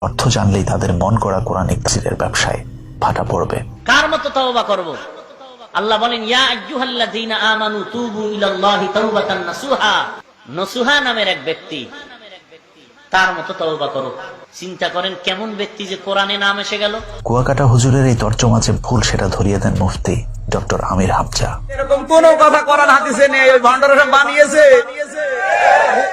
অর্থ জানলেই তাদের মন গড়া কোরআনিক তাফসীরের ব্যবসায় ভাটা পড়বে। কার মতো তওবা করব? আল্লাহ বলেন, ইয়া আইয়ুহাল্লাযীনা আমানু তুবু ইলাল্লাহি তাওবাতান নাসুহা। নসুহা নামের এক ব্যক্তি, তার মতো তওবা করো। চিন্তা করেন কেমন ব্যক্তি যে কোরআনে নাম এসে গেল। কুয়াকাটা হুজুরের এই তর্জমা যে ভুল সেটা ধরিয়ে দেন মুফতি ডক্টর আমির হামজা। এরকম কোন কথা কোরআন হাদিসে নেই, ওই ভণ্ডরা সব বানিয়েছে।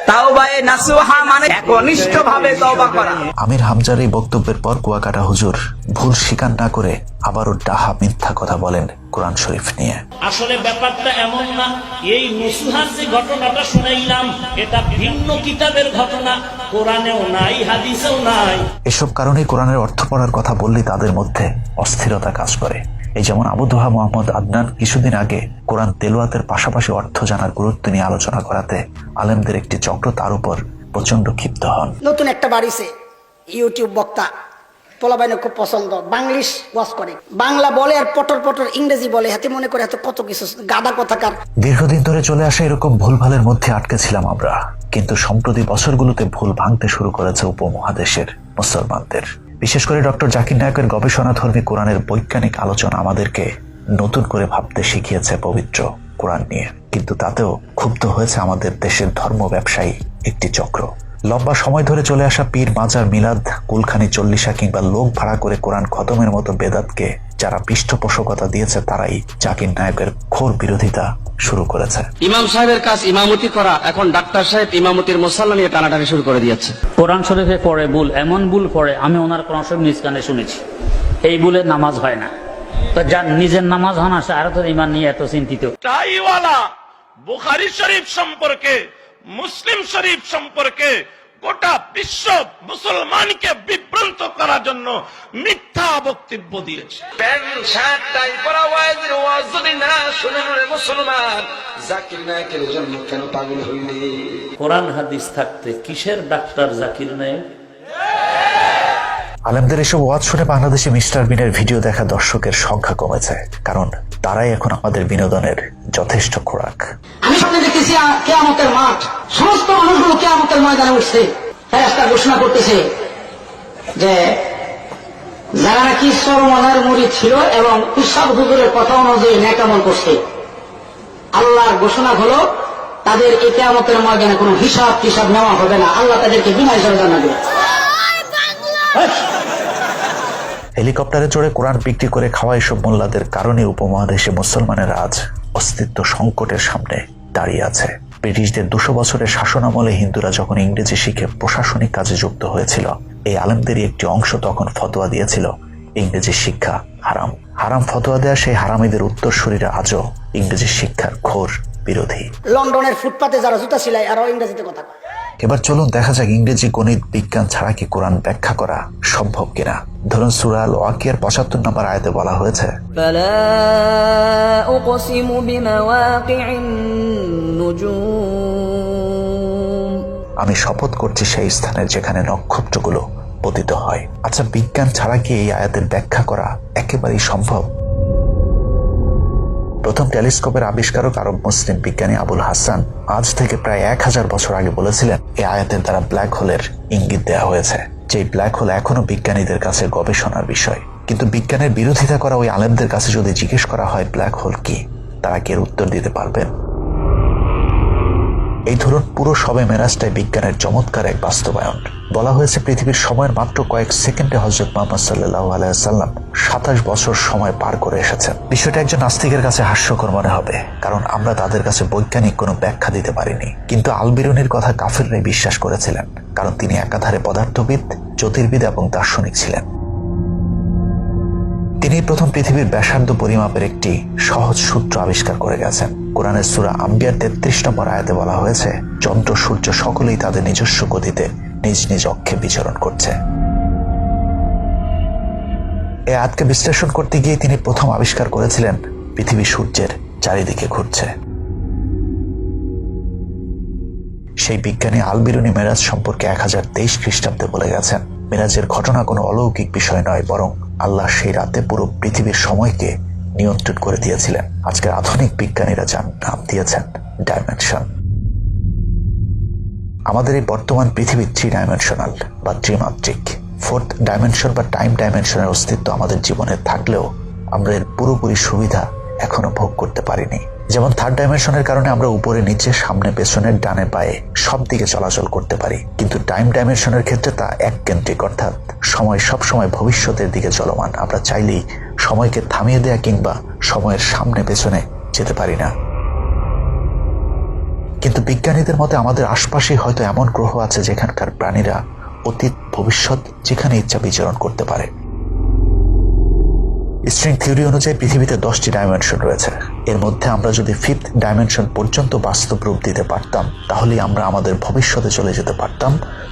তাওবায়ে নাসুহা মানে একনিষ্ঠভাবে তওবা করা। আমির হামজার এই বক্তব্যের পর কুয়াকাটা হুজুর ভুল স্বীকার না করে আবারও ডাহা মিথ্যা কথা বলেন কোরআন শরীফ নিয়ে। আসলে ব্যাপারটা এমন না, এই নসুহার যে ঘটনাটা শুনাইলাম এটা ভিন্ন কিতাবের ঘটনা, কোরআনেও নাই হাদিসেও নাই। এসব কারণে কোরআনের অর্থ পড়ার কথা বললে তাদের মধ্যে অস্থিরতা কাজ করে। এই যেমন আবু দোহা মোহাম্মদ আদনান কিছুদিন আগে কোরআন তেলাওয়াতের পাশাপাশি অর্থ জানার গুরুত্ব নিয়ে আলোচনা করাতে আলেমদের একটি চক্র তার উপর প্রচন্ড ক্ষিপ্ত হন। নতুন একটা বাড়িছে ইউটিউব বক্তা, পোলাবাইনে খুব পছন্দ, বাংলিশ ওয়াজ করে, বাংলা বলে আর পটর পটর ইংরেজি বলে, হাতে মনে করে হাতে কত কিছু গাদা কথাকার। দীর্ঘদিন ধরে চলে আসা এরকম ভুলভালের মধ্যে আটকে ছিলাম আমরা, কিন্তু সম্প্রতি বছরগুলোতে ভুল ভাঙতে শুরু করেছে উপমহাদেশের মুসলমানদের। বিশেষ করে ডক্টর জাকির নায়কের গবেষণাধর্মী কোরআনের বৈজ্ঞানিক আলোচনা আমাদেরকে নতুন করে ভাবতে শিখিয়েছে পবিত্র কোরআন নিয়ে, কিন্তু তাতেও ক্ষুব্ধ হয়েছে আমাদের দেশের ধর্ম ব্যবসায়ী একটি চক্র। লম্বা সময় ধরে চলে আসা পীর, মাজার, মিলাদ, কুলখানি, চল্লিশা কিংবা লোক ভাড়া করে কোরআন খতমের মতো বেদাতকে যারা পৃষ্ঠপোষকতা দিয়েছে তারাই জাকির নায়কের ঘোর বিরোধিতা শুরু করেছে। ইমাম সাহেবের কাজ ইমামতি করা, এখন ডাক্তার সাহেব ইমামতির মশাল্লা নিয়ে টানাটানি শুরু করে দিয়েছে। কোরআন শরীফে পড়ে ভুল, এমন ভুল পড়ে আমি ওনার কোরআন শরীফ নিজ কানে শুনেছি, এই ভুলে নামাজ হয় না। তো যার নিজের নামাজ হয় না সে আরো তো ইমান নিয়ে এত চিন্তিত। টাইওয়ালা বুখারী শরীফ সম্পর্কে, মুসলিম শরীফ সম্পর্কে গোটা বিশ্ব মুসলমানকে বিভ্রান্ত করার জন্য মিথ্যা বক্তব্য দিয়েছে। প্যান্ট শার্ট টাই পরা ওয়াজের ওয়াজ যদি না শুনে মুসলমান, জাকির নায়কের জন্য কেন পাগল হইলি? কোরআন হাদিস থাকতে কিসের ডাক্তার জাকির নায়ক? আলেমদের এসব ওয়াজ শুনে বাংলাদেশে মিস্টার বিনের ভিডিও দেখা দর্শকের সংখ্যা কমেছে, কারণ তারাই এখন আমাদের বিনোদনের যথেষ্ট খোরাক। আমি সামনে দেখতেছি কিয়ামতের মাঠ, সমস্ত মানুষগুলো কিয়ামতের ময়দানে উঠছে, ফেরেশতা ঘোষণা করতেছে যে যারা নাকি সরমনের মুরিদ ছিল এবং ইরশাদ হুজুরের কথা অনুযায়ী নেক আমল করছে, আল্লাহর ঘোষণা হলো তাদের এই কিয়ামতের ময়দানে কোনো হিসাব টিসাব নেওয়া হবে না, আল্লাহ তাদেরকে বিনা হিসাবে জানা দেবে। হেলিকপ্টারে চড়ে কোরআন বিক্রি করে খাওয়া এসব মোল্লাদের কারণে উপমহাদেশে মুসলমানের আজ অস্তিত্ব সংকটের সামনে দাঁড়িয়ে আছে। ব্রিটিশদের 200 বছরের শাসন আমলে হিন্দুরা যখন ইংরেজি শিখে প্রশাসনিক কাজে যুক্ত হয়েছিল, এই আলেমদেরই একটি অংশ তখন ফতোয়া দিয়েছিল ইংরেজি শিক্ষা হারাম। হারাম ফতোয়া দেয়া সেই হারামিদের উত্তরসূরিরা আজও ইংরেজি শিক্ষার ঘোর বিরোধী। লন্ডনের ফুটপাতে যারা জুতা সিলাই আর ইংরেজিতে কথা কয়। এবার চলুন দেখা যাক ইংরেজি, গণিত, বিজ্ঞান ছাড়া কি কোরআন ব্যাখ্যা করা সম্ভব কিনা। ধরুন সূরা আল ওয়াকিয়ার 75 নম্বর আয়াতে বলা হয়েছে, ফালা উকসিমু বিমাওয়াকিউন নুজুম, আমি শপথ করছি সেই স্থানের যেখানে নক্ষত্রগুলো পতিত হয়। আচ্ছা, বিজ্ঞান ছাড়া কি এই আয়াতের ব্যাখ্যা করা একেবারেই সম্ভব? প্রথম টেলিস্কোপের আবিষ্কারক আরব মুসলিম বিজ্ঞানী আবুল হাসান আজ থেকে প্রায় 1000 বছর আগে বলেছিলেন এই আয়াতের দ্বারা ব্ল্যাক হোলের ইঙ্গিত দেওয়া হয়েছে। যে ব্ল্যাক হোল এখনো বিজ্ঞানীদের কাছে গবেষণার বিষয়, কিন্তু বিজ্ঞানের বিরোধিতা করা ওই আলেমদের কাছে যদি জিজ্ঞেস করা হয় ব্ল্যাক হোল কি, তারা কি এর উত্তর দিতে পারবেন? এই ধরুন পুরো শবে মেরাজটাই বিজ্ঞানের চমৎকার এক বাস্তবায়ন। বলা হয়েছে পৃথিবীর সময়ের মাত্র কয়েক সেকেন্ডে হযরত মুহাম্মদ সাল্লাল্লাহু আলাইহি ওয়াসাল্লাম 27 বছর সময় পার করে এসেছেন। বিষয়টা একজন নাস্তিকের কাছে হাস্যকর মনে হবে, কারণ আমরা তাদের কাছে বৈজ্ঞানিক কোনো ব্যাখ্যা দিতে পারিনি। কিন্তু আল বিরুনির কথা কাফিররাই বিশ্বাস করেছিলেন, কারণ তিনি একাধারে পদার্থবিদ, জ্যোতির্বিদ এবং দার্শনিক ছিলেন। তিনি প্রথম পৃথিবীর ব্যাসার্ধ পরিমাপের একটি সহজ সূত্র আবিষ্কার করে গেছেন। কোরআনের সূরা আম্বিয়ার 33 নম্বর আয়াতে বলা হয়েছে, চন্দ্র সূর্য সকলেই তাদের নিজস্ব গতিতে নিজ নিজ অক্ষে বিচরণ করছে। এই আয়াতকে বিশ্লেষণ করতে গিয়ে তিনি প্রথম আবিষ্কার করেছিলেন পৃথিবী সূর্যের চারিদিকে ঘুরছে। সেই বিজ্ঞানী আল বিরুনি মেরাজ সম্পর্কে 1023 খ্রিস্টাব্দে বলে গেছেন, মেরাজের ঘটনা কোনো অলৌকিক বিষয় নয়, বরং আল্লাহ সেই রাতে পুরো পৃথিবীর সময়কে নিয়ন্ত্রণ করে দিয়েছিলেন। আজকের আধুনিক বিজ্ঞানীরা যার নাম দিয়েছেন ডাইমেনশন। আমাদের এই বর্তমান পৃথিবী 3 ডাইমেনশনাল বা ত্রিমাত্রিক। ফোর্থ ডাইমেনশন বা টাইম ডাইমেনশনের অস্তিত্ব আমাদের জীবনে থাকলেও আমরা এর পুরোপুরি সুবিধা এখনো ভোগ করতে পারিনি। যেমন থার্ড ডাইমেনশনের কারণে আমরা উপরে নিচে সামনে পেছনের ডানে বায়ে সব দিকে চলাচল করতে পারি, কিন্তু টাইম ডাইমেনশনের ক্ষেত্রে তা এককেন্দ্রিক, অর্থাৎ সময় সব সময় ভবিষ্যতের দিকে চলমান। আমরা চাইলেই সময়কে থামিয়ে দেয়া কিংবা সময়ের সামনে পেছনে যেতে পারি না। কিন্তু বিজ্ঞানীদের মতে আমাদের আশপাশেই হয়তো এমন গ্রহ আছে যেখানকার প্রাণীরা অতীত ভবিষ্যৎ যেখানে ইচ্ছা বিচরণ করতে পারে। স্ট্রিং থিওরি অনুযায়ী পৃথিবীতে 10টি ডাইমেনশন রয়েছে। এর মধ্যে আমরা যদি ফিফথ ডাইমেনশন পর্যন্ত বাস্তব রূপ দিতে পারতাম তাহলেই আমরা আমাদের ভবিষ্যতে চলে যেতে পারতাম,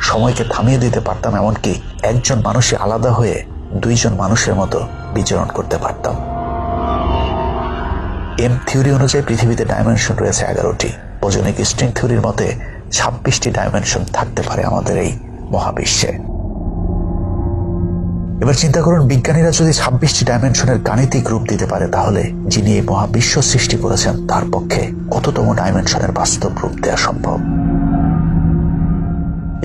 সময়কে থামিয়ে দিতে পারতাম, এমনকি একজন মানুষই আলাদা হয়ে দুইজন মানুষের মতো বিচরণ করতে পারতাম। এম থিওরি অনুযায়ী পৃথিবীতে ডাইমেনশন রয়েছে 11টি। ওজনিক স্ট্রিং থিওরির মতে 26টি ডাইমেনশন থাকতে পারে আমাদের এই মহাবিশ্বে। এবার চিন্তা করুন, বিজ্ঞানীরা যদি 26টি ডাইমেনশনের গাণিতিক রূপ দিতে পারে তাহলে যিনি এই মহাবিশ্ব সৃষ্টি করেছেন তার পক্ষে কততম ডাইমেনশনের বাস্তব রূপ দেওয়া সম্ভব?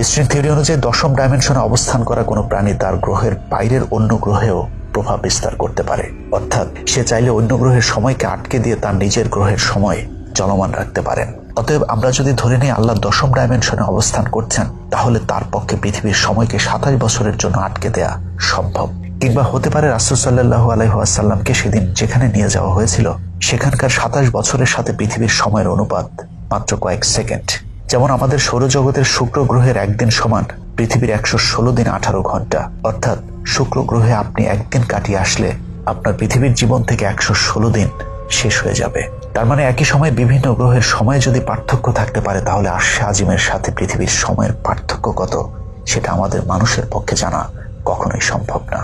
স্ট্রিং থিওরি অনুযায়ী 10ম ডাইমেনশনে অবস্থান করা কোনো প্রাণী তার গ্রহের বাইরের অন্য গ্রহেও প্রভাব বিস্তার করতে পারে, অর্থাৎ সে চাইলে অন্য গ্রহের সময়কে আটকে দিয়ে তার নিজের গ্রহের সময় চলমান রাখতে পারেন। অতএব আমরা যদি ধরে নিই আল্লাহ 10ম ডাইমেনশনে অবস্থান করছেন তাহলে তার পক্ষে পৃথিবীর সময়কে 27 বছরের জন্য আটকে দেয়া সম্ভব। কিংবা হতে পারে রাসূল সাল্লাল্লাহু আলাইহি ওয়াসাল্লামকে সেদিন যেখানে নিয়ে যাওয়া হয়েছিল সেখানকার 27 বছরের সাথে পৃথিবীর সময়ের অনুপাত মাত্র কয়েক সেকেন্ড। যেমন আমাদের সৌরজগতের শুক্র গ্রহের একদিন সমান পৃথিবীর 116 দিন 18 ঘন্টা, অর্থাৎ শুক্র গ্রহে আপনি একদিন কাটিয়ে আসলে আপনার পৃথিবীর জীবন থেকে 116 দিন শেষ হয়ে যাবে। তার মানে একই সময় বিভিন্ন গ্রহের সময়ে যদি পার্থক্য থাকতে পারে তাহলে আরশে আজিমের সাথে পৃথিবীর সময়ের পার্থক্য কত সেটা আমাদের মানুষের পক্ষে জানা কখনোই সম্ভব না।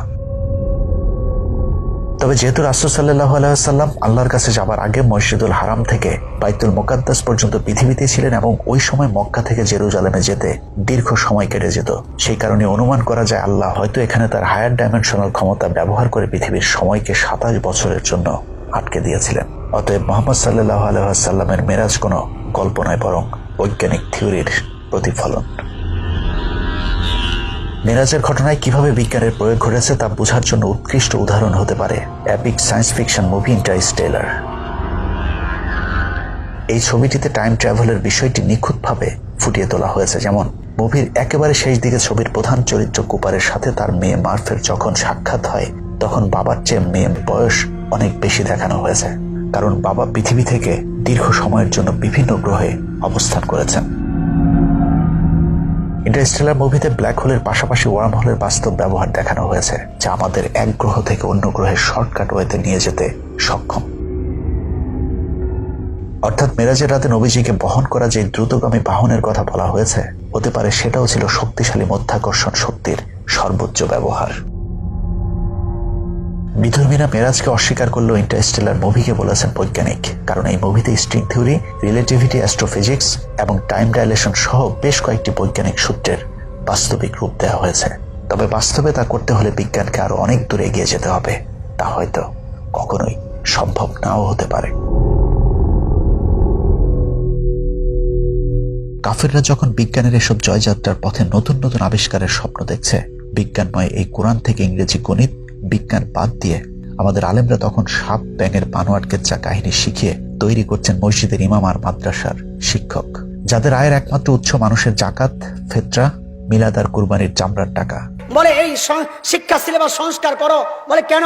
তবে যেহেতু রাসূল সাল্লাল্লাহু আলাইহি ওয়াসাল্লাম আল্লাহর কাছে যাবার আগে মসজিদুল হারাম থেকে বাইতুল মুকাদ্দাস পর্যন্ত পৃথিবীতে ছিলেন এবং ওই সময় মক্কা থেকে জেরুজালেমে যেতে দীর্ঘ সময় কেটে যেত, সেই কারণে অনুমান করা যায় আল্লাহ হয়তো এখানে তার হায়ার ডাইমেনশনাল ক্ষমতা ব্যবহার করে পৃথিবীর সময়কে 27 বছরের জন্য আটকে দিয়েছিলেন। অতএব মুহাম্মদ সাল্লাল্লাহু আলাইহি ওয়াসাল্লামের মেরাজ কোনো গল্প নয়, বরং বৈজ্ঞানিক থিওরির প্রতিফলন। মেরাজের ঘটনায় কিভাবে বিজ্ঞানের প্রয়োগ ঘটেছে তা বোঝার জন্য উৎকৃষ্ট উদাহরণ হতে পারে epic science fiction movie Interstellar. এই ছবিটিতে টাইম ট্রাভেলের বিষয়টি নিখুঁতভাবে ফুটিয়ে তোলা হয়েছে। যেমন মুভির একেবারে শেষ দিকে ছবির প্রধান চরিত্র কুপারের সাথে তার মেয়ে মার্ফের যখন সাক্ষাৎ হয় তখন বাবার চেয়ে মেয়ের বয়স অনেক বেশি দেখানো হয়েছে, কারণ বাবা পৃথিবী থেকে দীর্ঘ সময়ের জন্য বিভিন্ন গ্রহে অবস্থান করেছেন। ইন্টারস্টেলার মুভিতে ব্ল্যাক হোলের পাশাপাশি ওয়ার্ম হোলের বাস্তব ব্যবহার দেখানো হয়েছে, যা আমাদের এক গ্রহ থেকে অন্য গ্রহের শর্টকাট ওয়েতে নিয়ে যেতে সক্ষম। অর্থাৎ মেরাজের রাতে নবীজিকে বহন করা যে দ্রুতগামী বাহনের কথা বলা হয়েছে হতে পারে সেটাও ছিল শক্তিশালী মধ্যাকর্ষণ শক্তির সর্বোচ্চ ব্যবহার। বিধর্মীরা মেরাজকে অস্বীকার করলেও ইন্টারস্টেলার মুভিকে বলেছেন বৈজ্ঞানিক, কারণ এই মুভিতে স্ট্রিং থিওরি, রিলেটিভিটি, অ্যাস্ট্রোফিজিক্স এবং টাইম ডাইলেশন সহ বেশ কয়েকটি বৈজ্ঞানিক সূত্রের বাস্তবিক রূপ দেওয়া হয়েছে। তবে বাস্তবে তা করতে হলে বিজ্ঞানকে আরো অনেক দূর এগিয়ে যেতে হবে, তা হয়তো কখনোই সম্ভব নাও হতে পারে। কাফেররা যখন বিজ্ঞানের এসব জয়যাত্রার পথে নতুন নতুন আবিষ্কারের স্বপ্ন দেখছে, বিজ্ঞানময় এই কোরআন থেকে ইংরেজি গণিত বিজ্ঞান বাদ দিয়ে আমাদের আলেমরা তখন সাপ ব্যাঙের বানোয়াটকেচ্ছা কাহিনী শিখিয়ে তৈরি করছেন মসজিদের ইমাম আর মাদ্রাসার শিক্ষক, যাদের আয়ের একমাত্র উৎস মানুষের জাকাত, ফিতরা, মিলাদ আর কুরবানির চামড়ার টাকা। বলে এই শিক্ষা সিলেবাস সংস্কার করো, বলে কেন?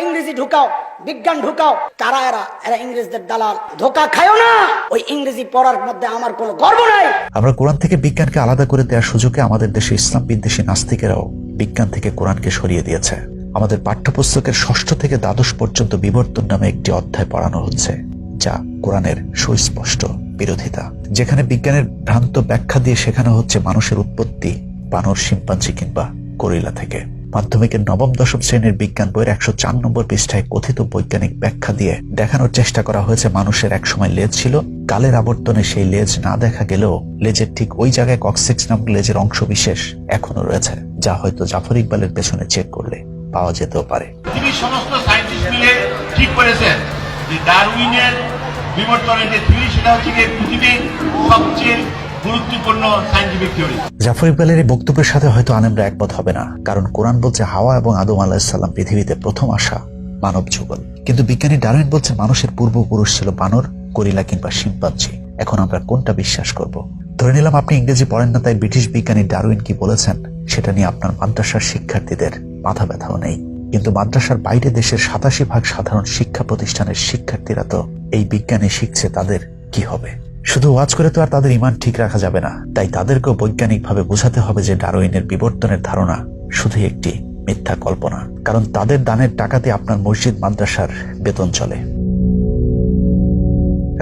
ইংরেজি ঢুকাও, বিজ্ঞান ঢুকাও। কারা এরা? এরা ইংরেজদের দালাল। ধোকা খায়ও না, ওই ইংরেজি পড়ার মধ্যে আমার কোনো গর্ব নাই। আমরা কোরআন থেকে বিজ্ঞানকে আলাদা করে দেওয়ার সুযোগে আমাদের দেশে ইসলাম বিদ্বেষী নাস্তিকেরাও বিজ্ঞান থেকে কোরআনকে সরিয়ে দিয়েছে। আমাদের পাঠ্যপুস্তকের 6ষ্ঠ থেকে দ্বাদশ পর্যন্ত বিবর্তন নামে একটি অধ্যায় পড়ানো হচ্ছে, যা কোরআনের সুস্পষ্ট বিরোধিতা। যেখানে বিজ্ঞানের ভ্রান্ত ব্যাখ্যা দিয়ে শেখানো হচ্ছে মানুষের উৎপত্তি বানর, শিম্পাঞ্জি কিংবা গরিলা থেকে। মাধ্যমিকের 9ম-10ম শ্রেণীর বিজ্ঞান বইয়ের 104 নম্বর পৃষ্ঠায় কথিত বৈজ্ঞানিক ব্যাখ্যা দিয়ে দেখানোর চেষ্টা করা হয়েছে মানুষের একসময় লেজ ছিল, কালের আবর্তনে সেই লেজ না দেখা গেলেও লেজের ঠিক ওই জায়গায় কক্সিক্স নামক লেজের অংশ বিশেষ এখনো রয়েছে, যা হয়তো জাফর ইকবালের পেছনে চেক করলে পাওয়া যেতেও পারে। পৃথিবীর সমস্ত সায়েন্টিস্ট মিলে ঠিক করেছেন যে ডারউইনের বিবর্তনের যে থিওরি, সেটা হচ্ছে যে পৃথিবীর সবচেয়ে গুরুত্বপূর্ণ সায়েন্টিফিক থিওরি। জাফর ইকবালের এই বক্তব্যের সাথে হয়তো আলেমরা একমত হবে না, কারণ কোরআন বলছে হাওয়া এবং আদম আলাইহিসসালাম পৃথিবীতে প্রথম আসা মানব যুগল। কিন্তু বিজ্ঞানী ডারউইন বলছে মানুষের পূর্বপুরুষ ছিল বানর, গরিলা কিংবা শিম্পাঞ্জি। এখন আমরা কোনটা বিশ্বাস করব? ধরে নিলাম আপনি ইংরেজি পড়েন না, তাই ব্রিটিশ বিজ্ঞানী ডারউইন কি বলেছেন সেটা নিয়ে আপনার মাদ্রাসার শিক্ষার্থীদের মাথা ব্যথাও নেই। কিন্তু মাদ্রাসার বাইরে দেশের 87% সাধারণ শিক্ষা প্রতিষ্ঠানের শিক্ষার্থীরা তো এই বিজ্ঞানে শিখছে, তাদের কি হবে? শুধু ওয়াজ করে তো আর তাদের ঈমান ঠিক রাখা যাবে না, তাই তাদেরকেও বৈজ্ঞানিকভাবে বোঝাতে হবে যে ডারউইনের বিবর্তনের ধারণা শুধু একটি মিথ্যা কল্পনা, কারণ তাদের দানের টাকাতে আপনার মসজিদ মাদ্রাসার বেতন চলে।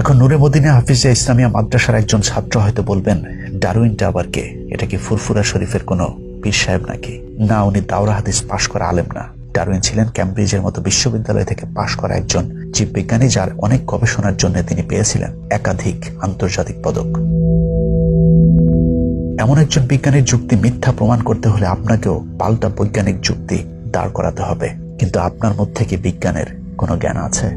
এখন নূরে মদিনা হাফিজা ইসলামিয়া মাদ্রাসার একজন ছাত্র হয়তো বলবেন, ডারউইনটা আবার কে? এটা কি ফুরফুরা শরীফের কোনো পীর সাহেব নাকি? না, উনি দাওরা হাদিস পাশ করা আলেম না। ডারউইন ছিলেন ক্যামব্রিজের মতো বিশ্ববিদ্যালয় থেকে পাশ করা একজন জীববিজ্ঞানী, যার অনেক গবেষণার জন্য তিনি পেয়েছিলেন একাধিক আন্তর্জাতিক পদক। এমন একজন বিজ্ঞানীর যুক্তি মিথ্যা প্রমাণ করতে হলে আপনাকেও পাল্টা বৈজ্ঞানিক যুক্তি দাঁড় করাতে হবে। কিন্তু আপনার মধ্যে কি বিজ্ঞানের কোনো জ্ঞান আছে?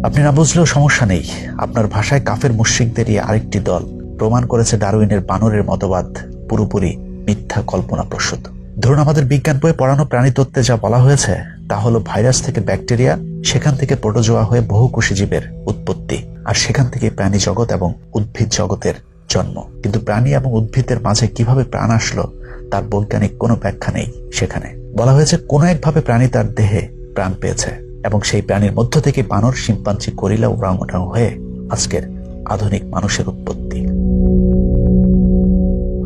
আপনি না বুঝলেও সমস্যা নেই, আপনার ভাষায় কাফের মুশরিকদেরই আরেকটি দল প্রমাণ করেছে ডারউইনের বানরের মতবাদ পুরোপুরি মিথ্যা কল্পনা প্রসূত। ধরুন, আমাদের বিজ্ঞান বইয়ে পড়ানো প্রাণীতত্ত্বে যা বলা হয়েছে তা হলো ভাইরাস থেকে ব্যাকটেরিয়া, সেখান থেকে প্রোটোজোয়া হয়ে বহুকোষী জীবের উৎপত্তি, আর সেখান থেকে প্রাণী জগৎ এবং উদ্ভিদ জগতের জন্ম। কিন্তু প্রাণী এবং উদ্ভিদের মাঝে কিভাবে প্রাণ আসলো তার বৈজ্ঞানিক কোনো ব্যাখ্যা নেই। সেখানে বলা হয়েছে কোনো একভাবে প্রাণী তার দেহে প্রাণ পেয়েছে এবং সেই প্রাণীর মধ্য থেকে বানর, শিম্পাঞ্জি, গরিলা, ওরাংওটাং হয়ে আজকের আধুনিক মানুষের উৎপত্তি।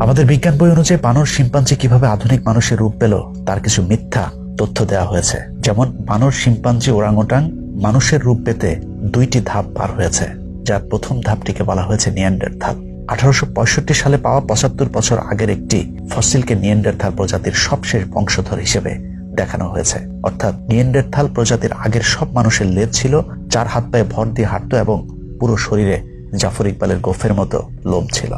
আমাদের বিজ্ঞান বই অনুযায়ী বানর, শিম্পাঞ্জি কিভাবে আধুনিক মানুষের রূপ পেল তার কিছু মিথ্যা তথ্য দেওয়া হয়েছে। যেমন বানর, শিম্পাঞ্জি, ওরাংওটাং মানুষের রূপ পেতে 2টি ধাপ পার হয়েছে, যার প্রথম ধাপটিকে বলা হয়েছে নিয়ান্ডারথাল। 1865 সালে পাওয়া 75 বছর আগের একটি ফসিলকে নিয়ান্ডারথাল প্রজাতির সবশেষ বংশধর হিসেবে দেখানো হয়েছে। অর্থাৎ নিয়ান্ডারথাল প্রজাতির আগের সব মানুষের লেজ ছিল, 4 হাত পায়ে ভর দিয়ে হাঁটত এবং পুরো শরীরে জাফর ইকবালের গোফের মতো লোম ছিল।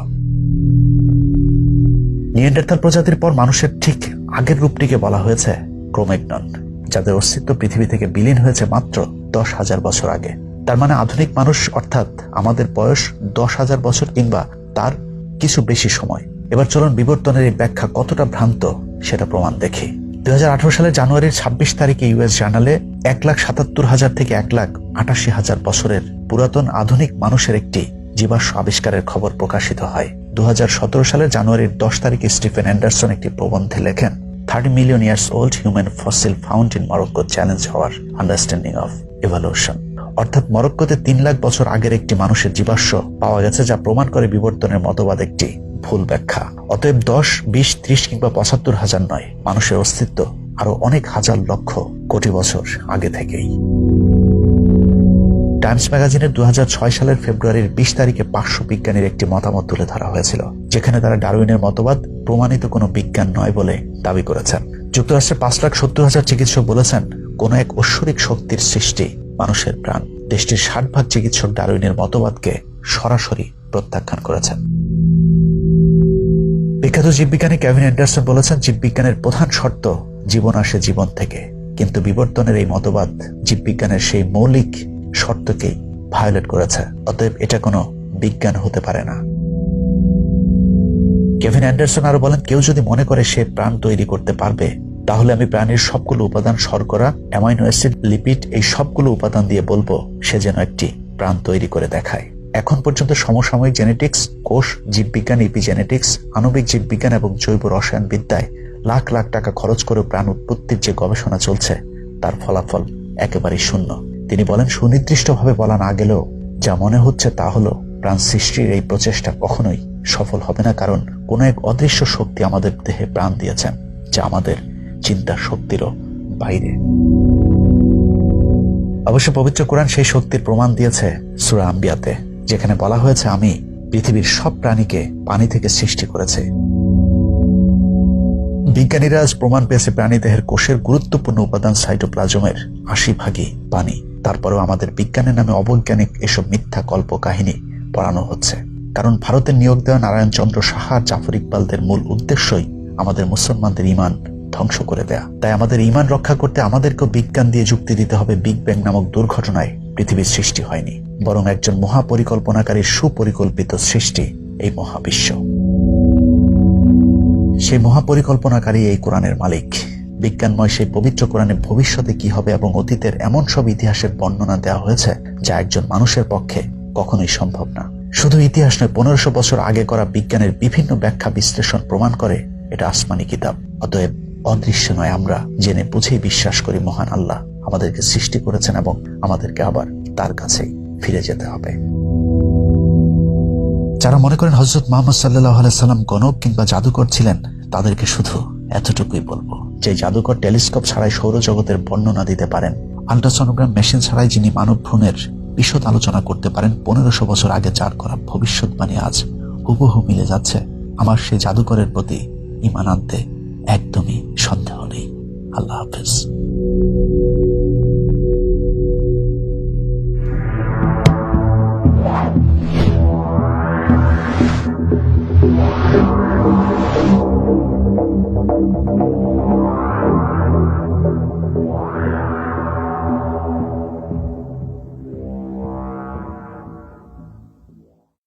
নিয়ান্ডারথাল প্রজাতির পর মানুষের ঠিক আগের রূপটিকে বলা হয়েছে ক্রোম্যাগনন, যাদের অস্তিত্ব পৃথিবী থেকে বিলীন হয়েছে মাত্র 10,000 বছর আগে। তার মানে আধুনিক মানুষ অর্থাৎ আমাদের বয়স 10,000 বছর কিংবা তার কিছু বেশি সময়। এবার চলুন বিবর্তনের এই ব্যাখ্যা কতটা ভ্রান্ত সেটা প্রমাণ দেখি। 2018 সালের জানুয়ারির 26 তারিখে ইউএস জার্নালে 1,77,000 থেকে 1,88,000 বছরের পুরাতন আধুনিক মানুষের একটি জীবাশ্ম আবিষ্কারের খবর প্রকাশিত হয়। 2017 সালের জানুয়ারির 10 তারিখে স্টিফেন অ্যান্ডারসন একটি প্রবন্ধে লেখেন, 30 million years old human fossil found in Morocco challenge our understanding of evolution। অর্থাৎ মরক্কোতে 3 লাখ বছর আগের একটি মানুষের জীবাশ্ম পাওয়া গেছে, যা প্রমাণ করে বিবর্তনের মতবাদ একটি ভুল ব্যাখ্যা। অতএব 10, 20, 30 কিংবা 75,000 নয়, মানুষের অস্তিত্ব আরো অনেক হাজার লক্ষ কোটি বছর আগে থেকেই। টাইমস ম্যাগাজিনের 2006 সালের ফেব্রুয়ারির 20 তারিখে 500 বিজ্ঞানীর একটি মতামত তুলে ধরা হয়েছিল, যেখানে তারা ডারউইনের মতবাদ প্রমাণিত কোনো বিজ্ঞান নয় বলে দাবি করেছেন। যুক্তরাষ্ট্রের 5,70,000 চিকিৎসক বলেছেন কোন এক ঐশ্বরিক শক্তির সৃষ্টি মানুষের প্রাণ। দেশটির 60% চিকিৎসক ডারউইনের মতবাদকে সরাসরি প্রত্যাখ্যান করেছেন। বিখ্যাত জীববিজ্ঞানী কেভিন অ্যান্ডারসন বলেছেন, জীববিজ্ঞানের প্রধান শর্ত জীবন আসে জীবন থেকে, কিন্তু বিবর্তনের এই মতবাদ জীববিজ্ঞানের সেই মৌলিক শর্তকেই ভায়োলেট করেছে। অতএব এটা কোনো বিজ্ঞান হতে পারে না। কেভিন অ্যান্ডারসন আরো বলেন, কেউ যদি মনে করে সে প্রাণ তৈরি করতে পারবে, তাহলে আমি প্রাণীর সবগুলো উপাদান, শর্করা, অ্যামাইনো অ্যাসিড, লিপিড, এই সবগুলো উপাদান দিয়ে বলবো সে যেন একটি প্রাণ তৈরি করে দেখায়। এখন পর্যন্ত সমসাময়িক জেনেটিক্স, কোষ জীববিজ্ঞান, ইপিজেনেটিক্স, আণবিক জীববিজ্ঞান এবং জৈব রসায়ন বিদ্যায় লাখ লাখ টাকা খরচ করে প্রাণ উৎপত্তির যে গবেষণা চলছে তার ফলাফল একেবারেই শূন্য। তিনি বলেন, সুনির্দিষ্টভাবে বলা না গেলেও যা মনে হচ্ছে তা হলো প্রাণ সৃষ্টির এই প্রচেষ্টা কখনোই সফল হবে না, কারণ কোন এক অদৃশ্য শক্তি আমাদের দেহে প্রাণ দিয়েছেন, যা আমাদের চিন্তার শক্তিরও বাইরে। অবশ্য পবিত্র কোরআন সেই শক্তির প্রমাণ দিয়েছে সূরা আম্বিয়াতে, যেখানে বলা হয়েছে, আমি পৃথিবীর সব প্রাণীকে পানি থেকে সৃষ্টি করেছি। বিজ্ঞানীরা আজ প্রমাণ পেয়েছে প্রাণী দেহের কোষের গুরুত্বপূর্ণ উপাদান সাইটোপ্লাজমের 80% পানি। তারপরেও আমাদের বিজ্ঞানের নামে অবৈজ্ঞানিক এসব মিথ্যা কল্প কাহিনী পড়ানো হচ্ছে, কারণ ভারতের নিয়োগ দেওয়া নারায়ণ চন্দ্র সাহা আর জাফর ইকবালদের মূল উদ্দেশ্যই আমাদের মুসলমানদের ঈমান ধ্বংস করে দেয়া। তাই আমাদের ঈমান রক্ষা করতে আমাদেরকেও বিজ্ঞান দিয়ে যুক্তি দিতে হবে বিগ ব্যাং নামক দুর্ঘটনায় পৃথিবীর সৃষ্টি হয়নি, বরং একজন মহাপরিকল্পনাকারীর সুপরিকল্পিত সৃষ্টি এই মহাবিশ্ব। সেই মহাপরিকল্পনাকারী এই কোরআনের মালিক। বিজ্ঞানময় সেই পবিত্র কোরআনে ভবিষ্যতে কি হবে এবং অতীতের এমন সব ইতিহাসের বর্ণনা দেওয়া হয়েছে যা একজন মানুষের পক্ষে কখনোই সম্ভব না। শুধু ইতিহাস নয়, 1500 বছর আগে করা বিজ্ঞানের বিভিন্ন ব্যাখ্যা বিশ্লেষণ প্রমাণ করে এটা আসমানি কিতাব। অতএব অদৃশ্য নয়, আমরা জেনে বুঝেই বিশ্বাস করি মহান আল্লাহ আমাদেরকে সৃষ্টি করেছেন এবং আমাদেরকে আবার তার কাছেই ফিরে যেতে হবে। যারা মনে করেন হযরত মুহাম্মদ সাল্লাল্লাহু আলাইহি সাল্লাম গণক কিংবা জাদুকর ছিলেন, তাদেরকে শুধু এতটুকুই বলবো যে জাদুকর টেলিস্কোপ ছাড়াই সৌরজগতের বর্ণনা দিতে পারেন, আল্ট্রাসনোগ্রাম মেশিন ছাড়াই যিনি মানব ভ্রূণের বিশদ আলোচনা করতে পারেন, 1500 বছর আগে যার করা ভবিষ্যৎবাণী আজ হুবহু মিলে যাচ্ছে, আমার সেই জাদুকরের প্রতি ঈমান আনতে একদমই সন্দেহ নেই। আল্লাহ হাফেজ।